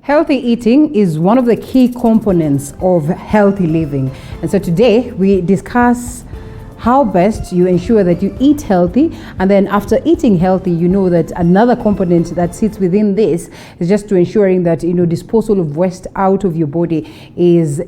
Healthy eating is one of the key components of healthy living. And so today we discuss how best you ensure that you eat healthy, and then after eating healthy, you know that another component that sits within this is just to ensuring that disposal of waste out of your body is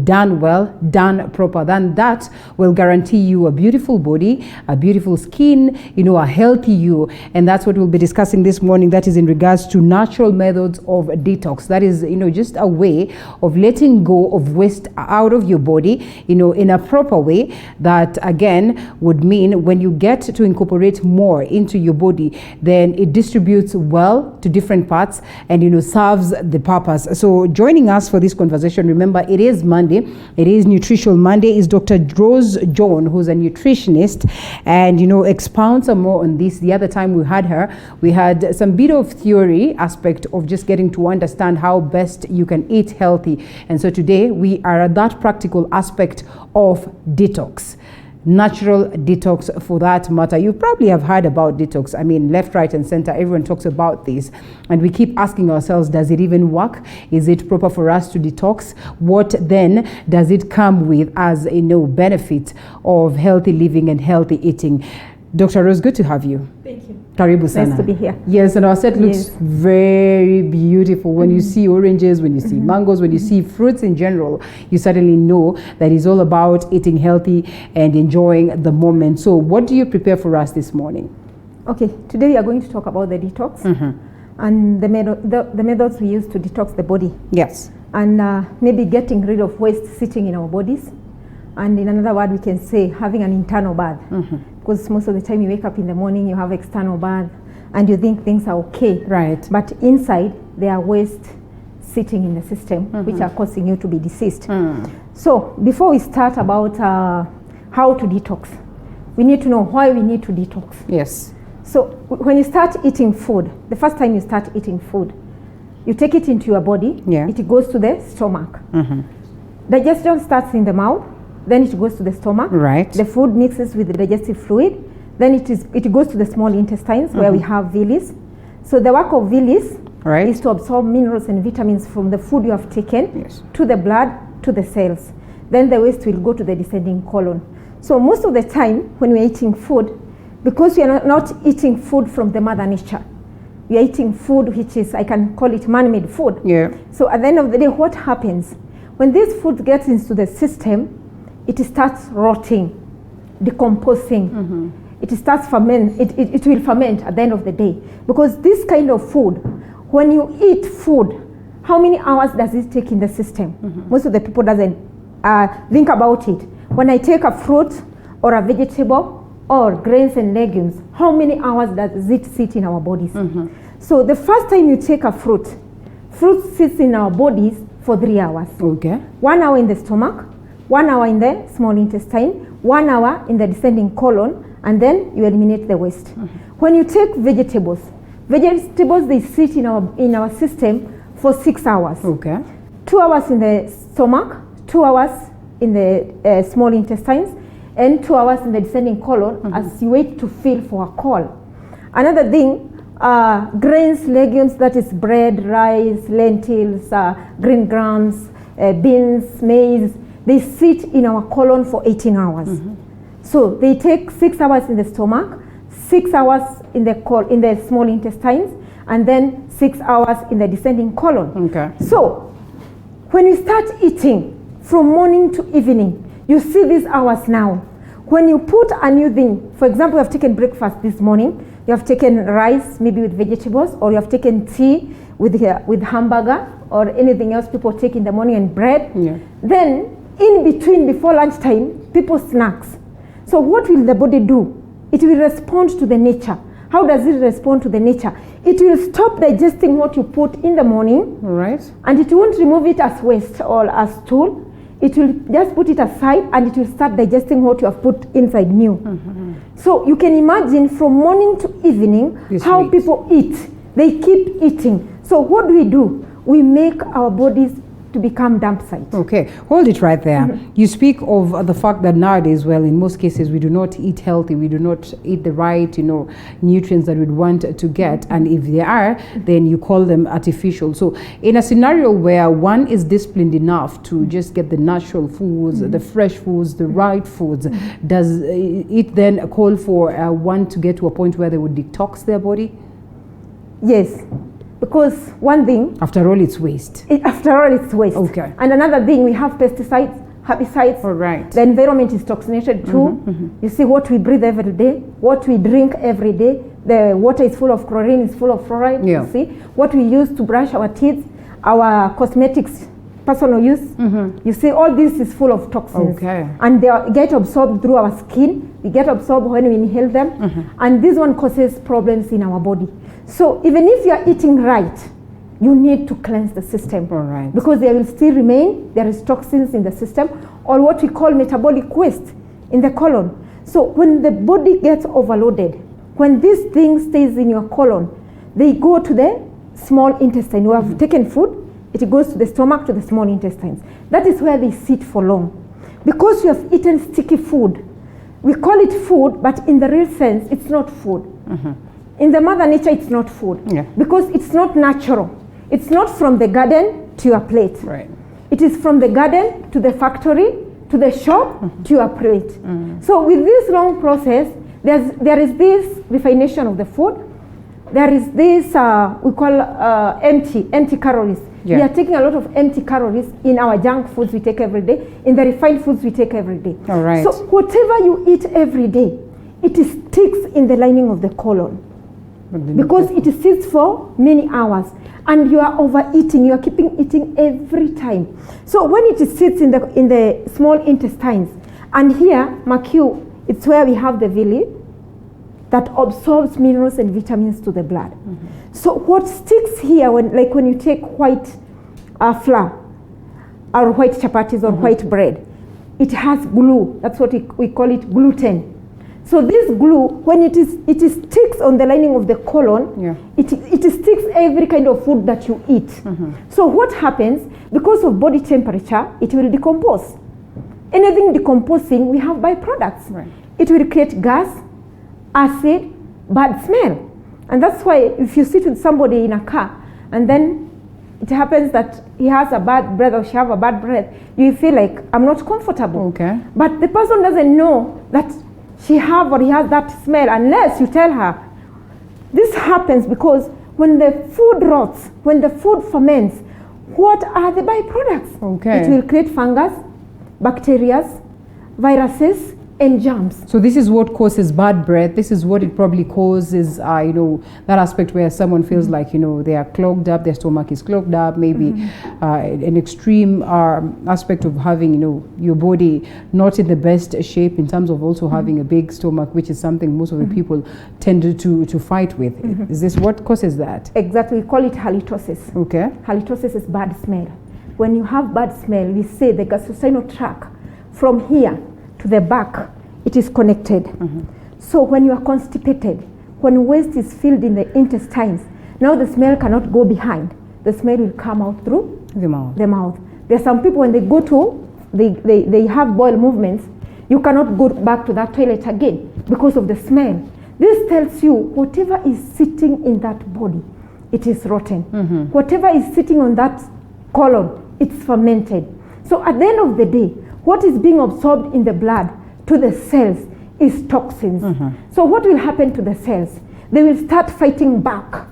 done well, done proper. Then that will guarantee you a beautiful body, a beautiful skin, a healthy you. And that's what we'll be discussing this morning. That is in regards to natural methods of detox. That is just a way of letting go of waste out of your body in a proper way that again would mean when you get to incorporate more into your body, then it distributes well to different parts and serves the purpose. So joining us for this conversation, remember it is Monday, it is Nutritional Monday, is Dr. Rose John, who's a nutritionist, and expounds some more on this. The other time we had her, we had some bit of theory aspect of just getting to understand how best you can eat healthy. And so today we are at that practical aspect of detox. Natural detox for that matter. You probably have heard about detox. I mean, left, right, and center, everyone talks about this. And we keep asking ourselves, does it even work? Is it proper for us to detox? What then does it come with as benefit of healthy living and healthy eating? Dr. Rose, good to have you. Thank you. Karibu sana. Nice to be here. Yes, and our set looks very beautiful. When you see oranges, when you see mangoes, when you see fruits in general, you suddenly know that it's all about eating healthy and enjoying the moment. So what do you prepare for us this morning? Okay, today we are going to talk about the detox and the methods we use to detox the body. Yes. And maybe getting rid of waste sitting in our bodies. And in another word, we can say having an internal bath. Because most of the time you wake up in the morning, you have external bath, and you think things are okay. Right. But inside, there are waste sitting in the system, which are causing you to be diseased. So before we start about how to detox, we need to know why we need to detox. Yes. So when you start eating food, the first time you start eating food, you take it into your body, it goes to the stomach. Digestion starts in the mouth, then it goes to the stomach. Right. The food mixes with the digestive fluid. Then it goes to the small intestines where we have villi. So the work of villi is to absorb minerals and vitamins from the food you have taken to the blood, to the cells. Then the waste will go to the descending colon. So most of the time when we're eating food, because we are not eating food from the mother nature, we are eating food which is, I can call it man-made food. Yeah. So at the end of the day, what happens? When this food gets into the system, it starts rotting, decomposing. It starts ferment. It will ferment at the end of the day. Because this kind of food, when you eat food, how many hours does it take in the system? Most of the people doesn't think about it. When I take a fruit or a vegetable or grains and legumes, how many hours does it sit in our bodies? So the first time you take a fruit sits in our bodies for 3 hours. Okay. 1 hour in the stomach, 1 hour in the small intestine, 1 hour in the descending colon, and then you eliminate the waste. When you take vegetables they sit in our system for 6 hours. Okay. 2 hours in the stomach, 2 hours in the small intestines, and 2 hours in the descending colon as you wait to feel for a call. Another thing, grains, legumes, that is bread, rice, lentils, green grams, beans, maize, they sit in our colon for 18 hours. So they take 6 hours in the stomach, 6 hours in the small intestines, and then 6 hours in the descending colon. Okay. So when you start eating from morning to evening, you see these hours now. When you put a new thing, for example, you have taken breakfast this morning, you have taken rice, maybe with vegetables, or you have taken tea with hamburger or anything else people take in the morning, and bread. Then in between, before lunchtime, people snacks. So what will the body do? It will respond to the nature. How does it respond to the nature? It will stop digesting what you put in the morning, and it won't remove it as waste or as stool. It will just put it aside, and it will start digesting what you have put inside new. So you can imagine from morning to evening how people eat. They keep eating. So what do? We make our bodies to become dump site. Okay, hold it right there. You speak of the fact that nowadays, well, in most cases, we do not eat healthy. We do not eat the right, nutrients that we'd want to get. And if they are, then you call them artificial. So in a scenario where one is disciplined enough to just get the natural foods, the fresh foods, the right foods, does it then call for one to get to a point where they would detox their body? Yes, because one thing... After all, it's waste. After all, it's waste. Okay. And another thing, we have pesticides, herbicides. All right. The environment is toxinated too. You see what we breathe every day, what we drink every day. The water is full of chlorine, is full of fluoride. Yeah. You see what we use to brush our teeth, our cosmetics, personal use. You see, all this is full of toxins. Okay. And they get absorbed through our skin. They get absorbed when we inhale them. And this one causes problems in our body. So even if you are eating right, you need to cleanse the system. All right. Because there will still remain, there is toxins in the system, or what we call metabolic waste in the colon. So when the body gets overloaded, when this thing stays in your colon, they go to the small intestine. You have taken food, it goes to the stomach, to the small intestines. That is where they sit for long. Because you have eaten sticky food, we call it food, but in the real sense, it's not food. In the mother nature, it's not food. Because it's not natural. It's not from the garden to your plate. Right. It is from the garden to the factory, to the shop, to your plate. So with this long process, there is this refination of the food. There is this, we call empty calories. We are taking a lot of empty calories in our junk foods we take every day, in the refined foods we take every day. All right. So whatever you eat every day, it sticks in the lining of the colon. Because it sits for many hours. And you are overeating, you are keeping eating every time. So when it sits in the small intestines, and here, McHugh, it's where we have the villi that absorbs minerals and vitamins to the blood. So what sticks here, when you take white flour, or white chapatis or white bread, it has glue. That's what we call it, gluten. So this glue, when it sticks on the lining of the colon, it sticks every kind of food that you eat. So what happens, because of body temperature, it will decompose. Anything decomposing, we have byproducts. Right. It will create gas, acid, bad smell. And that's why if you sit with somebody in a car, and then it happens that he has a bad breath or she has a bad breath, you feel like, I'm not comfortable. Okay. But the person doesn't know that she have or he has that smell unless you tell her. This happens because when the food rots, when the food ferments, what are the byproducts? Okay. It will create fungus, bacteria, viruses, and germs. So this is what causes bad breath. This is what it probably causes, that aspect where someone feels like, they are clogged up, their stomach is clogged up, maybe an extreme aspect of having, your body not in the best shape in terms of also having a big stomach, which is something most of the people tend to fight with. Is this what causes that? Exactly. We call it halitosis. Okay. Halitosis is bad smell. When you have bad smell, we say the gastrointestinal tract from here to the back, it is connected. So when you are constipated, when waste is filled in the intestines, now the smell cannot go behind. The smell will come out through the mouth. There are some people when they go to, they have bowel movements, you cannot go back to that toilet again because of the smell. This tells you whatever is sitting in that body, it is rotten. Whatever is sitting on that colon, it's fermented. So at the end of the day, what is being absorbed in the blood to the cells is toxins. So what will happen to the cells? They will start fighting back,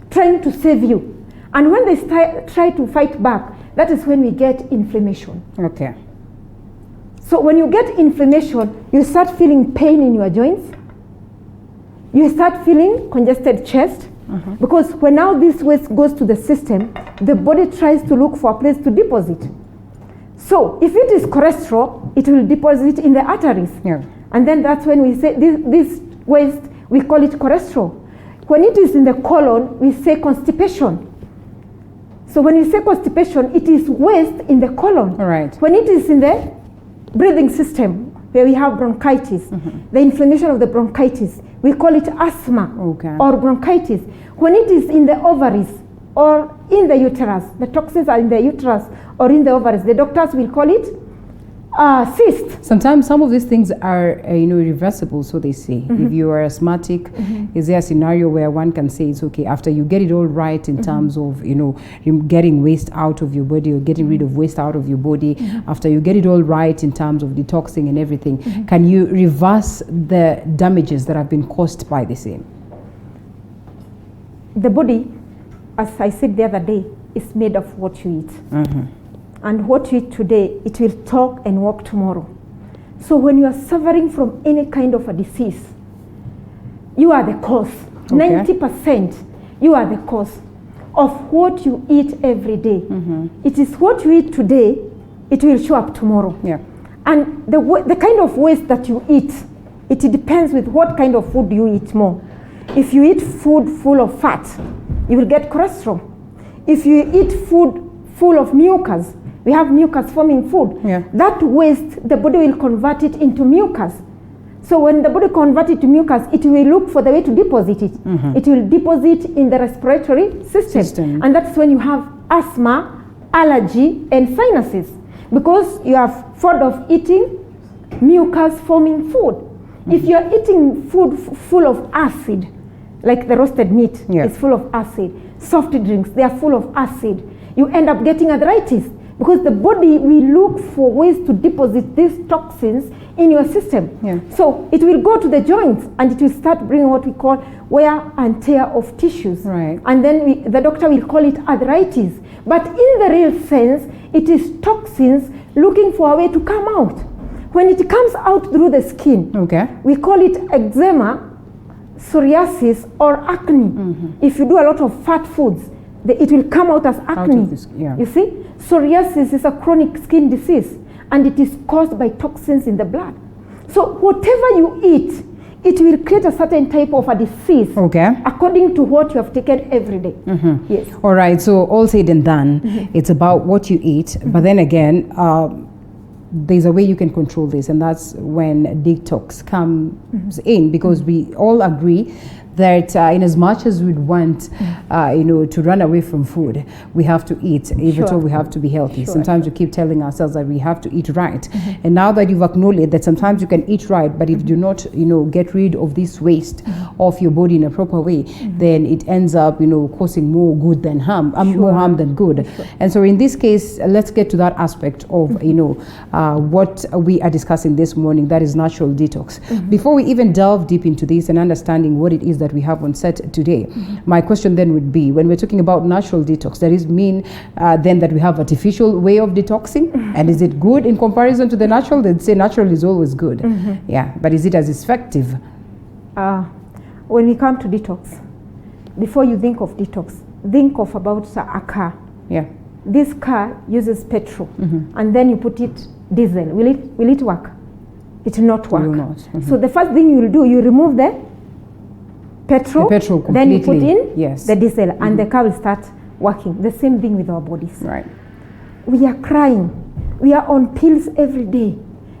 trying to save you. And when they try to fight back, that is when we get inflammation. Okay. So when you get inflammation, you start feeling pain in your joints. You start feeling congested chest. Because when now this waste goes to the system, the body tries to look for a place to deposit. So if it is cholesterol, it will deposit in the arteries. And then that's when we say this waste, we call it cholesterol. When it is in the colon, we say constipation. So when you say constipation, it is waste in the colon. All right. When it is in the breathing system, where we have bronchitis, the inflammation of the bronchitis, we call it asthma or bronchitis. When it is in the ovaries, or in the uterus. The toxins are in the uterus or in the ovaries. The doctors will call it cyst. Sometimes some of these things are irreversible, so they say. If you are asthmatic, is there a scenario where one can say it's okay after you get it all right in terms of getting waste out of your body or getting rid of waste out of your body, after you get it all right in terms of detoxing and everything, can you reverse the damages that have been caused by the same? The body, as I said the other day, is made of what you eat. And what you eat today, it will talk and walk tomorrow. So when you are suffering from any kind of a disease, you are the cause. 90% you are the cause of what you eat every day. It is what you eat today, it will show up tomorrow. And the kind of waste that you eat, it depends with what kind of food you eat more. If you eat food full of fat, you will get cholesterol. If you eat food full of mucus, we have mucus forming food. That waste, the body will convert it into mucus. So when the body converts it to mucus, it will look for the way to deposit it. It will deposit in the respiratory system. And that's when you have asthma, allergy, and sinuses. Because you are fond of eating mucus forming food. If you are eating food full of acid, like the roasted meat is full of acid, soft drinks, they are full of acid, you end up getting arthritis. Because the body will look for ways to deposit these toxins in your system. So it will go to the joints and it will start bringing what we call wear and tear of tissues. And then the doctor will call it arthritis. But in the real sense, it is toxins looking for a way to come out. When it comes out through the skin, we call it eczema, psoriasis, or acne. If you do a lot of fat foods, it will come out as acne. You see? Psoriasis is a chronic skin disease and it is caused by toxins in the blood. So whatever you eat, it will create a certain type of a disease according to what you have taken every day. Yes. All right, so all said and done, it's about what you eat, but then again, there's a way you can control this, and that's when detox comes in, because we all agree that in as much as we'd want to run away from food, we have to eat, even though we have to be healthy. Sometimes we keep telling ourselves that we have to eat right. And now that you've acknowledged that sometimes you can eat right, but if you do not get rid of this waste of your body in a proper way, then it ends up causing more good than harm, more harm than good. And so in this case, let's get to that aspect of what we are discussing this morning, that is natural detox. Before we even delve deep into this and understanding what it is that we have on set today, my question then would be, when we're talking about natural detox, does it mean then that we have artificial way of detoxing? And is it good in comparison to the natural? They'd say natural is always good. But is it as effective? When we come to detox, before you think of detox, think of about a car. This car uses petrol, and then you put it diesel. Will it work? It will not work. Will not. So the first thing you will do, you remove the petrol then you put in the diesel, and the car will start working. The same thing with our bodies. We are crying. We are on pills every day.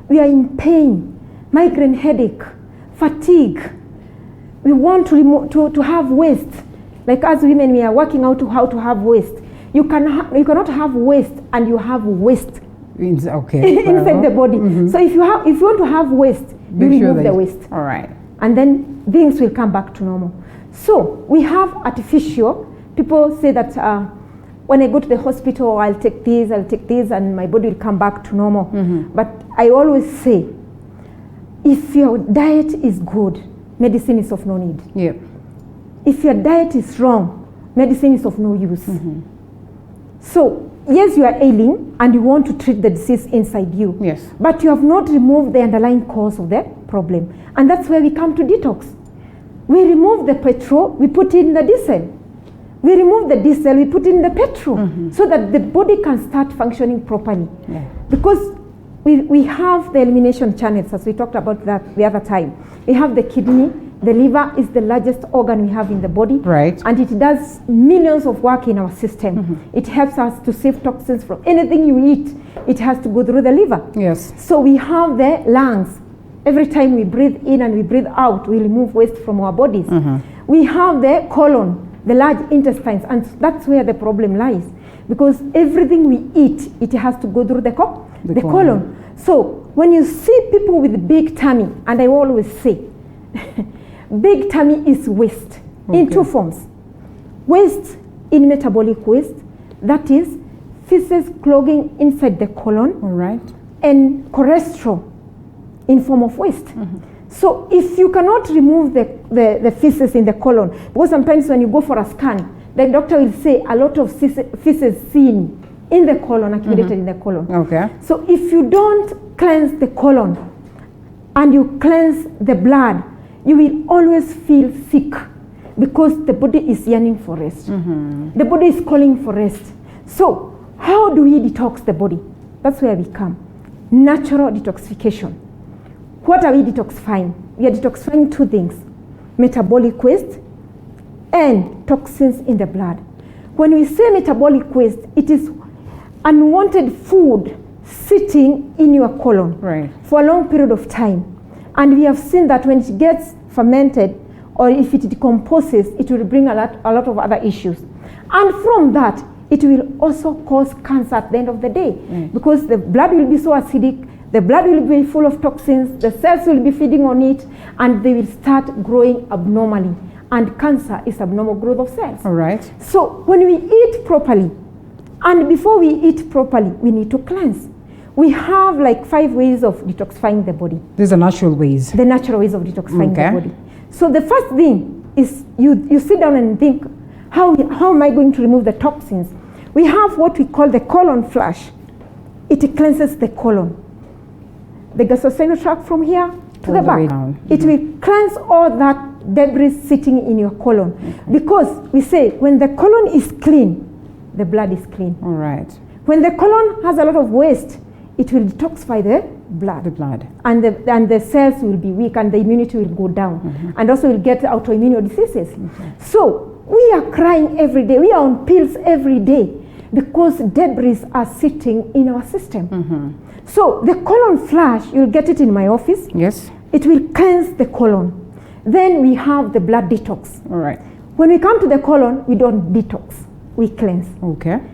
We are in pain, migraine headache, fatigue. We want to have waste. Like as women, we are working out how to have waste. You cannot have waste and you have waste inside the body. So if you want to have waste, you remove the waste. And then things will come back to normal. So we have artificial. People say that when I go to the hospital, I'll take this, and my body will come back to normal. But I always say, if your diet is good, medicine is of no need. If your diet is wrong, medicine is of no use. So yes, you are ailing and you want to treat the disease inside you. But you have not removed the underlying cause of the problem. And that's where we come to detox. We remove the petrol, we put in the diesel. We remove the diesel, we put in the petrol, so that the body can start functioning properly. Because we have the elimination channels, as we talked about that the other time. We have the kidney. The liver is the largest organ we have in the body, and it does millions of work in our system. It helps us to save toxins from anything you eat. It has to go through the liver. So we have the lungs. Every time we breathe in and we breathe out, we remove waste from our bodies. We have the colon. the large intestines, and that's where the problem lies. Because everything we eat, it has to go through the colon. So when you see people with big tummy, and I always say, big tummy is waste in two forms. Waste in metabolic waste, that is feces clogging inside the colon, and cholesterol in form of waste. So if you cannot remove the feces in the colon, because sometimes when you go for a scan, the doctor will say a lot of feces seen in the colon, accumulated in the colon. So if you don't cleanse the colon and you cleanse the blood, you will always feel sick because the body is yearning for rest. The body is calling for rest. So how do we detox the body? That's where we come. Natural detoxification. What are we detoxifying? We are detoxifying two things: metabolic waste and toxins in the blood. When we say metabolic waste, it is unwanted food sitting in your colon for a long period of time. And we have seen that when it gets fermented, or if it decomposes, it will bring a lot of other issues. And from that, it will also cause cancer at the end of the day, because the blood will be so acidic, the blood will be full of toxins, the cells will be feeding on it, and they will start growing abnormally. And cancer is abnormal growth of cells. So when we eat properly, and before we eat properly, we need to cleanse. We have like 5 ways of detoxifying the body. These are natural ways. The natural ways of detoxifying the body. So the first thing is you sit down and think, how am I going to remove the toxins? We have what we call the colon flush. It cleanses the colon. The gastrointestinal tract from here to the back. It will cleanse all that debris sitting in your colon. Because we say when the colon is clean, the blood is clean. When the colon has a lot of waste, it will detoxify the blood. And the cells will be weak and the immunity will go down. And also will get autoimmune diseases. So we are crying every day. We are on pills every day because debris are sitting in our system. So the colon flush, you'll get it in my office. It will cleanse the colon. Then we have the blood detox. When we come to the colon, we don't detox. We cleanse.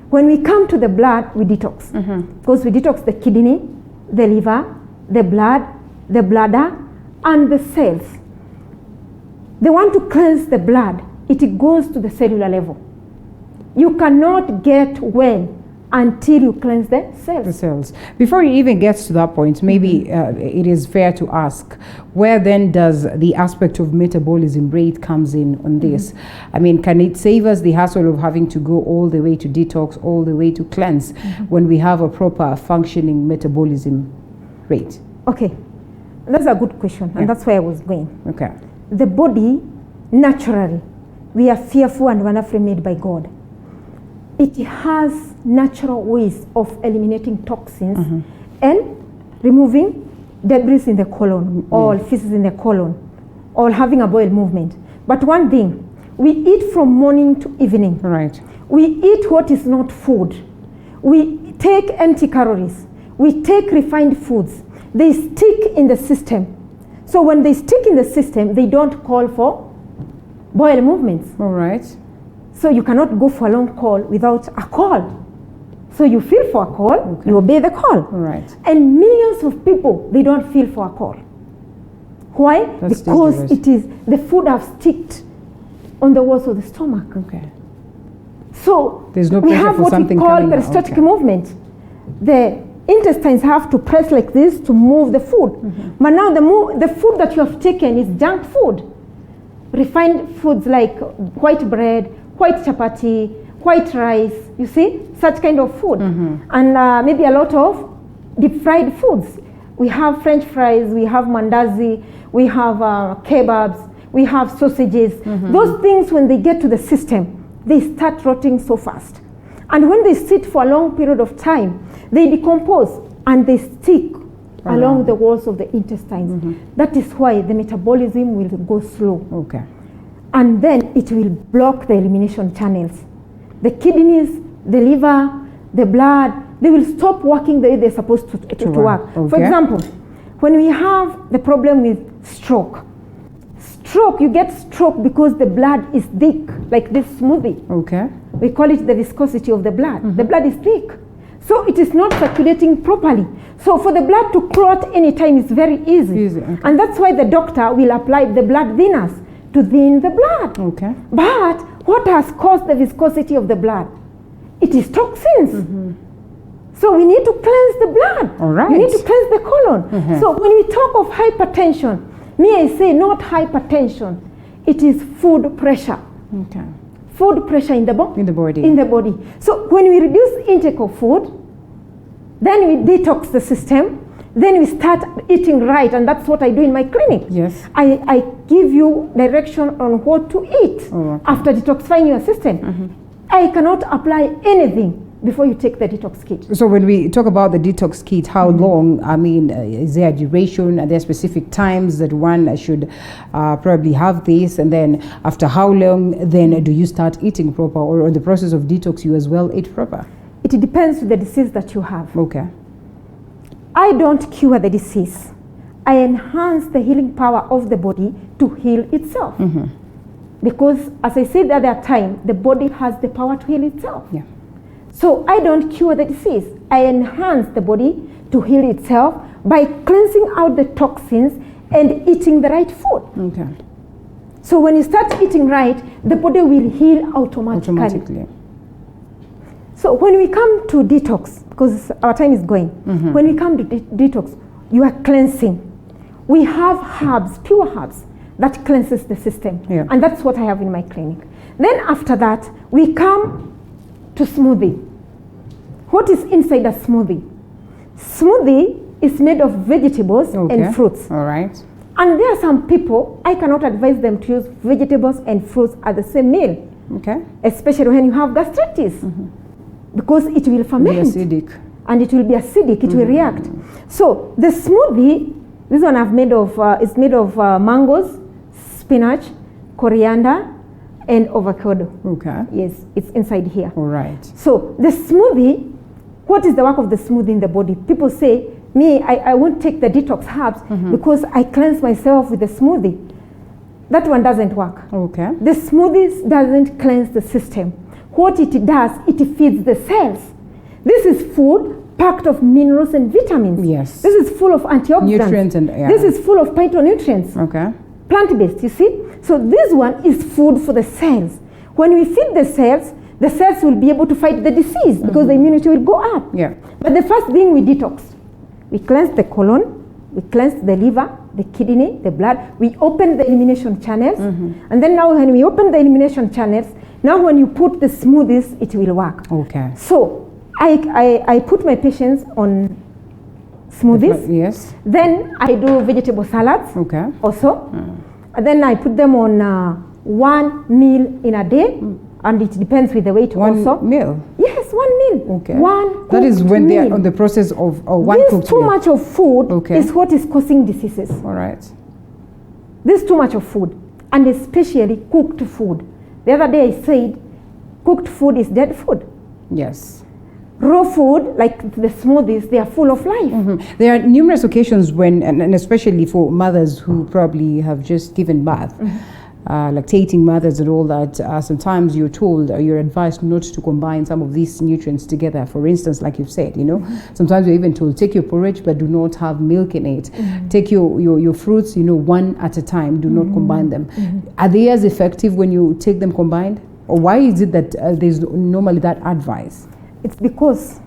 When we come to the blood, we detox. Because we detox the kidney, the liver, the blood, the bladder, and the cells. They want to cleanse the blood. It goes to the cellular level. You cannot get well until you cleanse the cells. Before it even gets to that point, maybe it is fair to ask, where then does the aspect of metabolism rate comes in on this? I mean, can it save us the hassle of having to go all the way to detox, all the way to cleanse, when we have a proper functioning metabolism rate? Okay, that's a good question, and that's where I was going. The body, naturally, we are fearful and wonderfully made by God. It has natural ways of eliminating toxins and removing debris in the colon, or feces in the colon, or having a bowel movement. But one thing, we eat from morning to evening. We eat what is not food. We take empty calories. We take refined foods. They stick in the system. So when they stick in the system, they don't call for bowel movements. So you cannot go for a long call without a call. So you feel for a call, you obey the call. And millions of people, they don't feel for a call. Why? Because it is the food have sticked on the walls of the stomach. So there's no we have what we call peristaltic movement. The intestines have to press like this to move the food. But now the food that you have taken is junk food. Refined foods like white bread, white chapati, white rice, you see, such kind of food. And maybe a lot of deep fried foods. We have French fries, we have mandazi, we have kebabs, we have sausages. Those things, when they get to the system, they start rotting so fast. And when they sit for a long period of time, they decompose and they stick along the walls of the intestines. That is why the metabolism will go slow. And then it will block the elimination channels. The kidneys, the liver, the blood, they will stop working the way they're supposed to work. For example, when we have the problem with stroke Stroke, you get stroke because the blood is thick, like this smoothie. Okay. We call it the viscosity of the blood. The blood is thick. So it is not circulating properly. So for the blood to clot anytime is very easy. Okay. And that's why the doctor will apply the blood thinners to thin the blood. Okay. But what has caused the viscosity of the blood? It is toxins. So we need to cleanse the blood. All right. We need to cleanse the colon. So when we talk of hypertension, I say not hypertension. It is food pressure. Okay. Food pressure in the body. In the body. In the body. So when we reduce intake of food, then we detox the system, then we start eating right, and that's what I do in my clinic. Yes. I give you direction on what to eat after detoxifying your system. I cannot apply anything before you take the detox kit. So when we talk about the detox kit, how long, I mean, is there a duration? Are there specific times that one should probably have this? And then after how long then do you start eating proper, or in the process of detox you as well eat proper? It depends on the disease that you have. Okay. I don't cure the disease. I enhance the healing power of the body to heal itself. Because as I said the other time, the body has the power to heal itself. Yeah. So I don't cure the disease. I enhance the body to heal itself by cleansing out the toxins and eating the right food. Okay. So when you start eating right, the body will heal automatically. So when we come to detox, because our time is going, when we come to detox, you are cleansing. We have herbs, pure herbs, that cleanses the system. Yeah. And that's what I have in my clinic. Then after that, we come to smoothie. What is inside a smoothie? Smoothie is made of vegetables and fruits. All right. And there are some people, I cannot advise them to use vegetables and fruits at the same meal. Okay. Especially when you have gastritis. Because it will ferment. Be acidic. And it will be acidic, it will react. So the smoothie, this one I've made of, is made of mangoes, spinach, coriander, and avocado. Okay. Yes, it's inside here. All right. So the smoothie, what is the work of the smoothie in the body? People say, I won't take the detox herbs because I cleanse myself with the smoothie. That one doesn't work. Okay. The smoothies doesn't cleanse the system. What it does, it feeds the cells. This is food packed of minerals and vitamins. Yes. This is full of antioxidants. Nutrients and This is full of phytonutrients. Okay. Plant-based, you see? So this one is food for the cells. When we feed the cells will be able to fight the disease because the immunity will go up. Yeah. But the first thing we detox. We cleanse the colon, we cleanse the liver, the kidney, the blood. We open the elimination channels. And then now when we open the elimination channels, now when you put the smoothies, it will work. Okay. So I put my patients on smoothies. Yes. Then I do vegetable salads. Okay. Also. And then I put them on one meal in a day. And it depends with the weight also. One meal? Yes, 1 meal. Okay. One that is when meal. they are on the process of one this cooked too meal. much of food is what is causing diseases. All right. This too much of food, and especially cooked food. The other day I said cooked food is dead food. Yes. Raw food, like the smoothies, they are full of life. There are numerous occasions when, and especially for mothers who probably have just given birth, lactating mothers and all that, sometimes you're told or you're advised not to combine some of these nutrients together. For instance, like you've said, sometimes you're even told take your porridge but do not have milk in it. Take your fruits, one at a time. Do not combine them. Are they as effective when you take them combined? Or why is it that there's normally that advice? It's because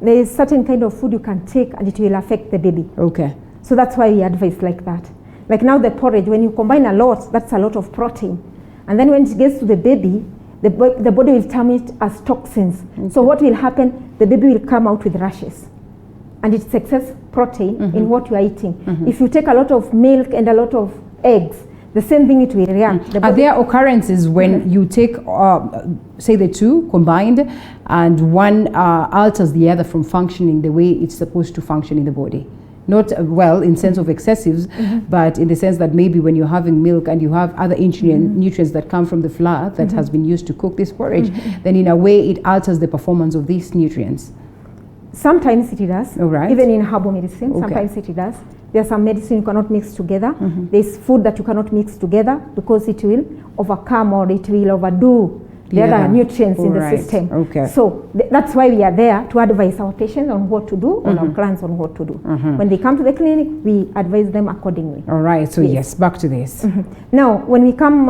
there is certain kind of food you can take and it will affect the baby. Okay. So that's why we advise like that. Like now the porridge, when you combine a lot, that's a lot of protein. And then when it gets to the baby, the body will term it as toxins. So what will happen? The baby will come out with rashes. And it's excess protein in what you are eating. If you take a lot of milk and a lot of eggs, the same thing it will react. Are there occurrences when you take, say the two combined, and one alters the other from functioning the way it's supposed to function in the body? Not in sense of excessives, but in the sense that maybe when you're having milk and you have other nutrients that come from the flour that has been used to cook this porridge, then in a way it alters the performance of these nutrients. Sometimes it does. All right. Even in herbal medicine, sometimes it does. There's some medicine you cannot mix together. There's food that you cannot mix together because it will overcome or it will overdo the other nutrients in the system. Okay. So that's why we are there to advise our patients on what to do, on our clients on what to do. When they come to the clinic, we advise them accordingly. All right, so yes, back to this. Now, when we come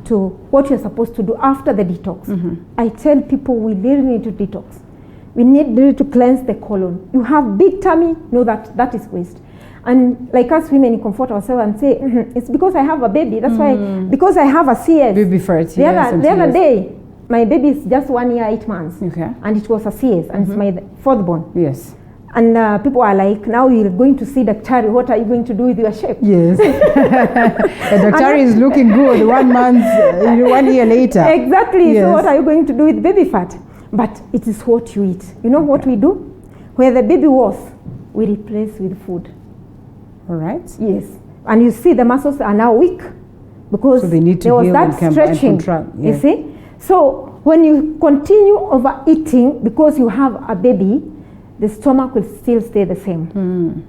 to what you're supposed to do after the detox, I tell people we really need to detox. We need to cleanse the colon. You have big tummy, know that is waste. And like us women, we comfort ourselves and say, it's because I have a baby. That's why, because I have a CS. Baby first, the other day, my baby is just 1 year, 8 months. Okay. And it was a CS, and it's my fourth born. Yes. And people are like, now you're going to see Dietary. What are you going to do with your shape? Yes. The Dietary is looking good 1 month, 1 year later. Exactly. Yes. So what are you going to do with baby fat? But it is what you eat. You know what we do? Where the baby was, we replace with food. All right. Yes. And you see the muscles are now weak because so they need to there was heal that stretching. You see? So when you continue overeating because you have a baby, the stomach will still stay the same.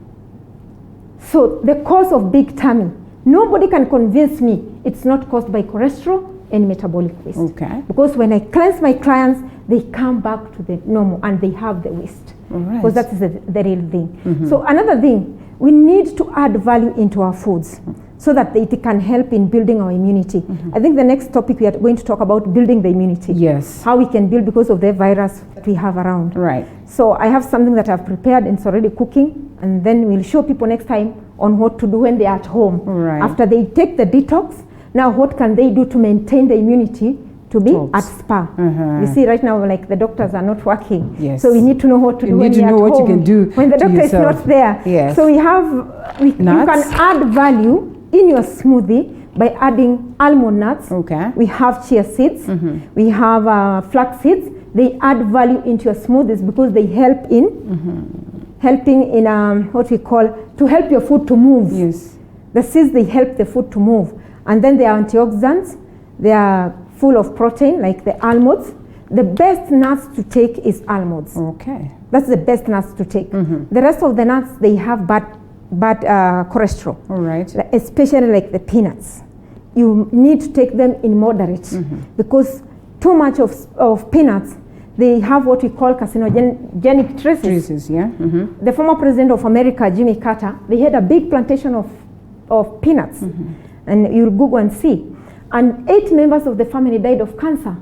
So the cause of big tummy, nobody can convince me it's not caused by cholesterol and metabolic waste. Okay. Because when I cleanse my clients, they come back to the normal and they have the waste. All right. Because that is the real thing. So another thing, we need to add value into our foods so that it can help in building our immunity. I think the next topic we are going to talk about building the immunity. Yes. How we can build because of the virus that we have around. Right. So I have something that I've prepared and it's already cooking, and then we'll show people next time on what to do when they are at home. Right. After they take the detox, now what can they do to maintain the immunity to be at spa? You see right now, like the doctors are not working. Yes. So we need to know what to do when you're at home. You can do when the doctor is not there. Yes. So you can add value in your smoothie by adding almond nuts. Okay. We have chia seeds. We have flax seeds. They add value into your smoothies because they help in helping in what we call to help your food to move. Yes. The seeds, they help the food to move. And then they are antioxidants. They are full of protein, like the almonds. The best nuts to take is almonds. Okay. That's the best nuts to take. The rest of the nuts, they have bad cholesterol. All right. Especially like the peanuts. You need to take them in moderate because too much of peanuts, they have what we call carcinogenic traces. The former president of America, Jimmy Carter, they had a big plantation of peanuts. And you'll Google and see. And 8 members of the family died of cancer.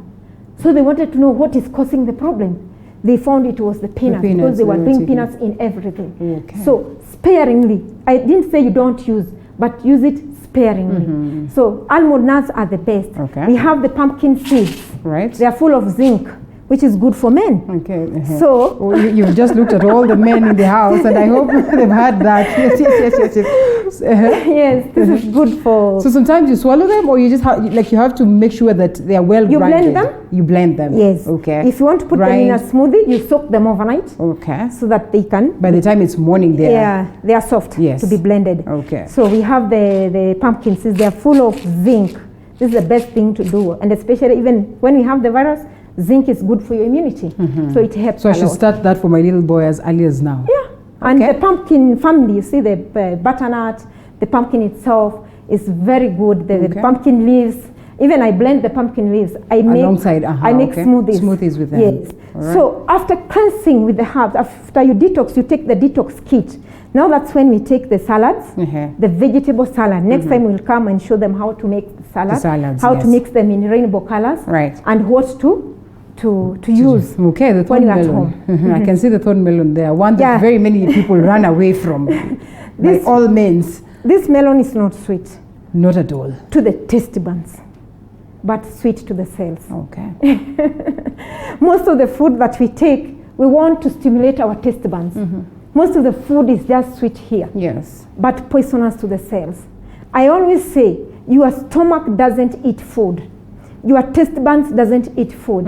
So they wanted to know what is causing the problem. They found it was the peanuts because they were doing peanuts in everything. Okay. So sparingly, I didn't say you don't use, but use it sparingly. So almond nuts are the best. Okay. We have the pumpkin seeds. Right. They are full of zinc, which is good for men. Okay. So you've just looked at all the men in the house, and I hope they've had that. Yes. Yes, this is good for. So sometimes you swallow them, or you just you have to make sure that they are well grinded. You blend them. You blend them. Yes. Okay. If you want to put them in a smoothie, you soak them overnight. Okay. So that they can. By the time it's morning, they are soft. Yes. To be blended. Okay. So we have the pumpkin seeds. They are full of zinc. This is the best thing to do, and especially even when we have the virus. Zinc is good for your immunity, so it helps. So I should start that for my little boy as early as now. Yeah, and the pumpkin family, you see the butternut, the pumpkin itself is very good. The pumpkin leaves, even I blend the pumpkin leaves. I make smoothies. Smoothies with them. Yes. Right. So after cleansing with the herbs, after you detox, you take the detox kit. Now that's when we take the salads, the vegetable salad. Next time we'll come and show them how to make the salads, how to mix them in rainbow colors, and what to use. Okay, the thorn melon. I can see the thorn melon there. One that very many people run away from. By all means. This melon is not sweet. Not at all. To the taste buds, but sweet to the cells. Okay. Most of the food that we take, we want to stimulate our taste buds. Most of the food is just sweet here. Yes. But poisonous to the cells. I always say, your stomach doesn't eat food. Your taste buds doesn't eat food.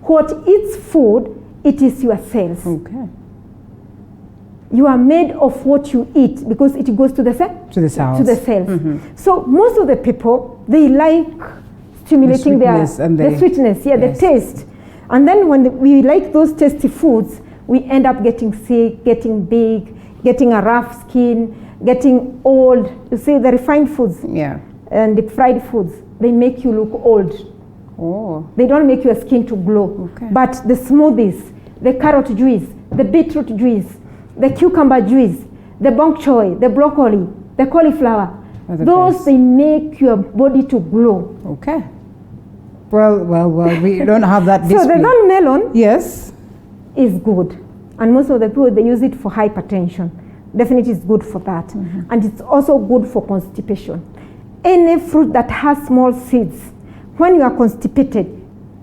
What eats food, it is your cells. Okay. You are made of what you eat because it goes to the cells. To the cells. So most of the people, they like stimulating the sweetness, the taste. And then when we like those tasty foods, we end up getting sick, getting big, getting a rough skin, getting old. You see, the refined foods and the fried foods, they make you look old. Oh. They don't make your skin to glow. Okay. But the smoothies, the carrot juice, the beetroot juice, the cucumber juice, the bok choy, the broccoli, the cauliflower, those they make your body to glow. Okay. Well, we don't have that display. So the non-melon is good. And most of the people, they use it for hypertension. Definitely it's good for that. And it's also good for constipation. Any fruit that has small seeds, when you are constipated,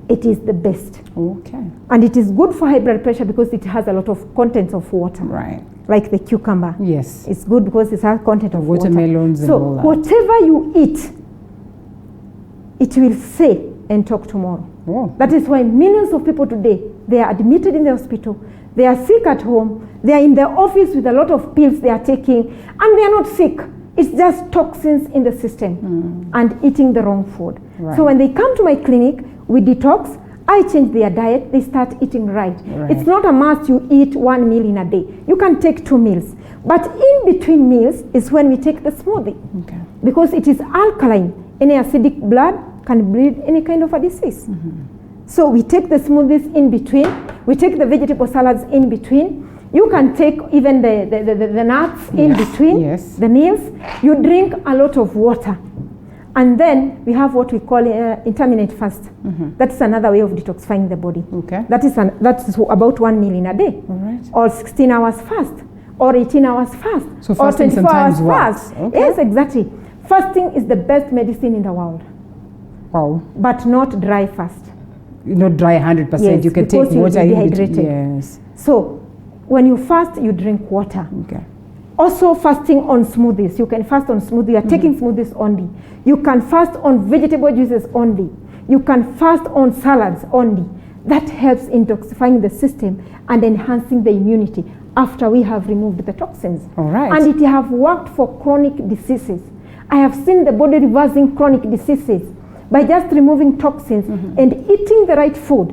it is the best. Okay. And it is good for high blood pressure because it has a lot of contents of water. Right. Like the cucumber. Yes. It's good because it has content of watermelons water. and all that. So whatever you eat, it will say and talk tomorrow. Oh. That is why millions of people today, they are admitted in the hospital, they are sick at home, they are in the office with a lot of pills they are taking, and they are not sick. It's just toxins in the system and eating the wrong food. Right. So when they come to my clinic, we detox, I change their diet, they start eating right. It's not a must you eat 1 meal in a day. You can take 2 meals. But in between meals is when we take the smoothie. Okay. Because it is alkaline. Any acidic blood can breed any kind of a disease. So we take the smoothies in between. We take the vegetable salads in between. You can take even the nuts in between the meals. You drink a lot of water. And then we have what we call intermittent fast. That's another way of detoxifying the body. Okay. That is about 1 meal in a day. All right. Or 16 hours fast. Or 18 hours fast. So or fasting 24 hours fast. Okay. Yes, exactly. Fasting is the best medicine in the world. Wow. But not dry fast. Not dry 100%. Yes, you can take water dehydrated. Yes. So when you fast, you drink water. Okay. Also fasting on smoothies. You can fast on smoothies. You are taking smoothies only. You can fast on vegetable juices only. You can fast on salads only. That helps in detoxifying the system and enhancing the immunity after we have removed the toxins. All right. And it have worked for chronic diseases. I have seen the body reversing chronic diseases by just removing toxins and eating the right food.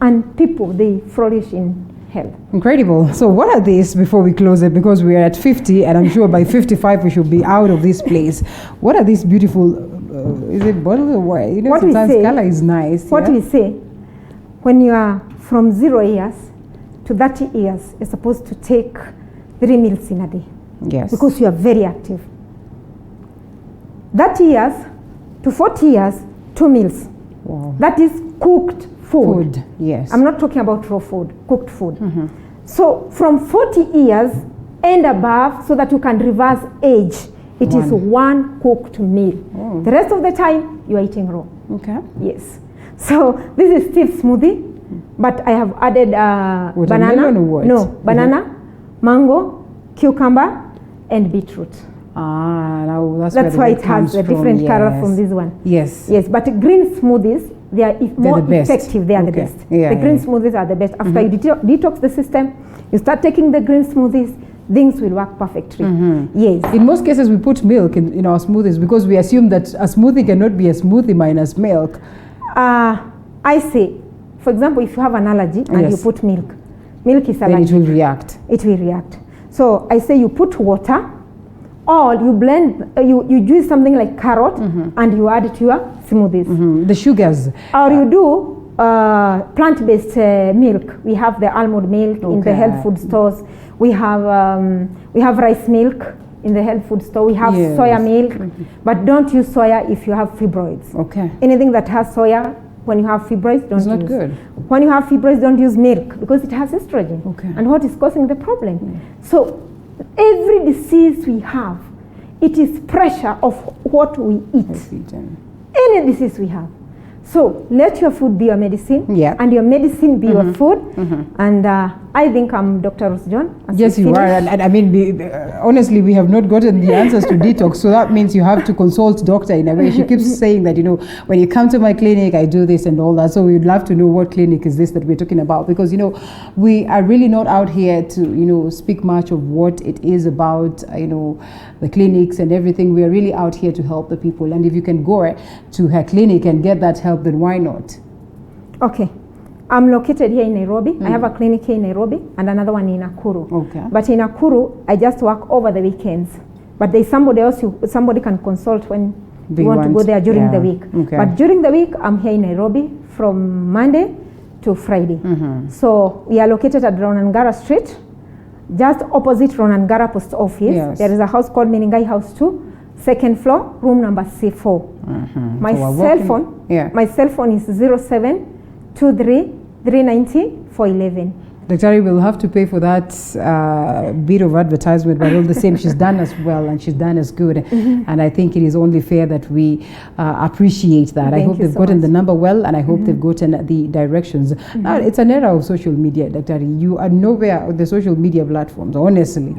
And people, they flourish in health. Incredible. So what are these before we close it? Because we are at 50 and I'm sure by 55 we should be out of this place. What are these beautiful, is it bottle or what? You know, what sometimes we say, color is nice. What we say, when you are from 0 years to 30 years, you're supposed to take 3 meals in a day. Yes. Because you are very active. 30 years to 40 years, 2 meals. Wow. That is cooked food. Yes. I'm not talking about raw food, cooked food. So from 40 years and above, so that you can reverse age, it is 1 cooked meal. Oh. The rest of the time, you are eating raw. Okay. Yes. So this is still smoothie, but I have added banana. No, banana, mango, cucumber, and beetroot. Ah, now that's why it has a different color from this one. Yes. Yes, but green smoothies, they are more effective. They are the best. Yeah, the green smoothies are the best. After you detox the system, you start taking the green smoothies, things will work perfectly. Yes. In most cases, we put milk in our smoothies because we assume that a smoothie cannot be a smoothie minus milk. I say, for example, if you have an allergy and you put milk is allergic. Then it will react. It will react. So I say you put water, or you blend, you use something like carrot and you add it to your smoothies. The sugars. Or you do plant-based milk. We have the almond milk in the health food stores. We have rice milk in the health food store. We have soya milk, but don't use soya if you have fibroids. Okay. Anything that has soya, when you have fibroids, don't use. It's not good. When you have fibroids, don't use milk because it has estrogen. Okay. And what is causing the problem? So every disease we have, it is pressure of what we eat. Any disease we have. So let your food be your medicine, and your medicine be your food. And I think I'm Dr. Rose John. Yes, you are. And I mean, honestly, we have not gotten the answers to detox. So that means you have to consult doctor in a way. She keeps saying that, you know, when you come to my clinic, I do this and all that. So we'd love to know what clinic is this that we're talking about. Because, you know, we are really not out here to, you know, speak much of what it is about, you know, the clinics and everything. We are really out here to help the people. And if you can go to her clinic and get that help, then why not? Okay. I'm located here in Nairobi. I have a clinic here in Nairobi and another one in Nakuru. Okay. But in Nakuru, I just work over the weekends. But there's somebody else, somebody can consult when you want to go there during the week. Okay. But during the week, I'm here in Nairobi from Monday to Friday. So we are located at Ronangara Street, just opposite Ronangara Post Office. Yes. There is a house called Meningai House 2, second floor, room number C4. My cell phone is 0723 390 411. Dietary will have to pay for that bit of advertisement, but all the same, she's done as well and she's done as good. And I think it is only fair that we appreciate that. I hope they've gotten the number well, and I hope they've gotten the directions. Now, it's an era of social media, Dietary. You are nowhere on the social media platforms, honestly.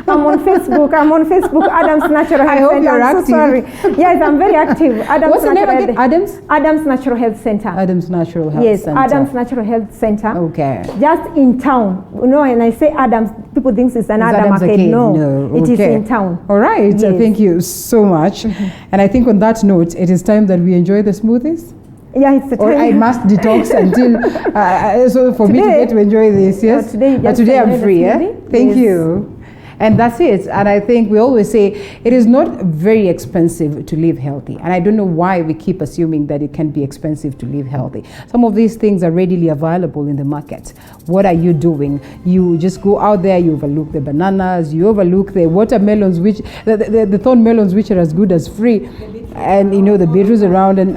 I'm on Facebook. Adam's Natural Health Center. I hope you're active. So sorry. Yes, I'm very active. What's the name again? Adam's Natural Health Center. Adam's Natural Health Center. Yes, Adam's Natural Health Center. Okay. Just in town. You know, when I say Adams, people think it's an Adam arcade. No, it is in town. All right. Yes. Thank you so much. And I think on that note, it is time that we enjoy the smoothies. Yeah, it's the time. Or I must detox until so for me to get to enjoy this. Yes. Today I'm free. Thank you. And that's it. And I think we always say it is not very expensive to live healthy. And I don't know why we keep assuming that it can be expensive to live healthy. Some of these things are readily available in the market. What are you doing? You just go out there, you overlook the bananas, you overlook the watermelons, which the thorn melons, which are as good as free. And you know, the beetroots around. And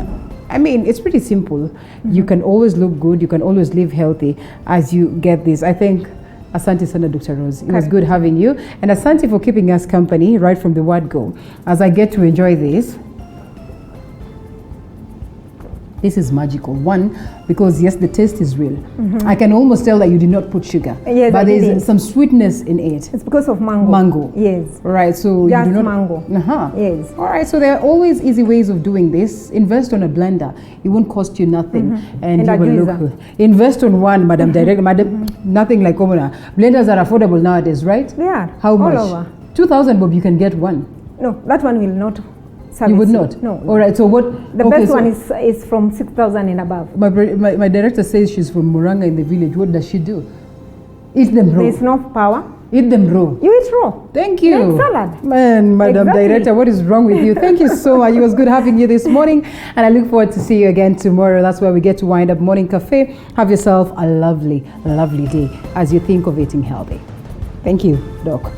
I mean, it's pretty simple. You can always look good. You can always live healthy as you get this. I think Asante sana, Dr. Rose. It was good having you. And Asante for keeping us company right from the word go. As I get to enjoy this. This is magical. One, because yes, the taste is real. I can almost tell that you did not put sugar. Yes, but there's some sweetness in it. It's because of mango. Mango. Yes. Right, so just you do not... mango. Yes. All right, so there are always easy ways of doing this. Invest on a blender. It won't cost you nothing. And you will look good. Invest on one, Madam Director. Madam, nothing like Omona. Blenders are affordable nowadays, right? They are. How much? All over. 2,000 bob, you can get one. No, that one will not. You would not? No. All right, so what? The best one is from 6,000 and above. My director says she's from Muranga in the village. What does she do? Eat them raw. There's no power. Eat them raw. You eat raw. Thank you. Make salad. Man, Madam Director, what is wrong with you? Thank you so much. It was good having you this morning, and I look forward to see you again tomorrow. That's where we get to wind up Morning Cafe. Have yourself a lovely, lovely day as you think of eating healthy. Thank you, Doc.